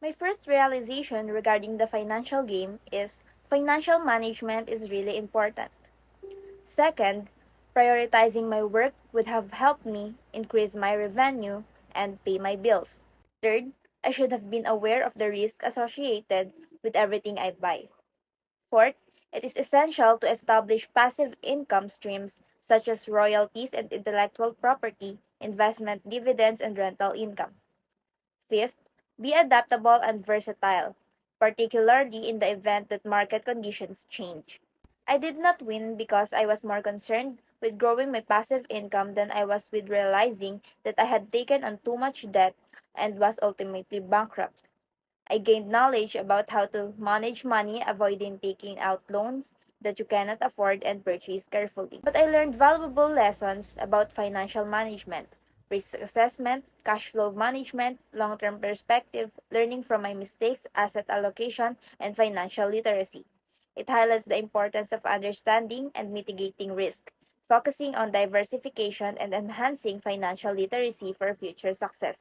My first realization regarding the financial game is financial management is really important. Second, prioritizing my work would have helped me increase my revenue and pay my bills. Third, I should have been aware of the risk associated with everything I buy. Fourth, it is essential to establish passive income streams such as royalties and intellectual property, investment dividends, and rental income. Fifth, be adaptable and versatile, particularly in the event that market conditions change. I did not win because I was more concerned with growing my passive income than I was with realizing that I had taken on too much debt and was ultimately bankrupt. I gained knowledge about how to manage money, avoiding taking out loans that you cannot afford and purchase carefully. But I learned valuable lessons about financial management, risk assessment, cash flow management, long term perspective, learning from my mistakes, asset allocation, and financial literacy. It highlights the importance of understanding and mitigating risk, focusing on diversification and enhancing financial literacy for future success.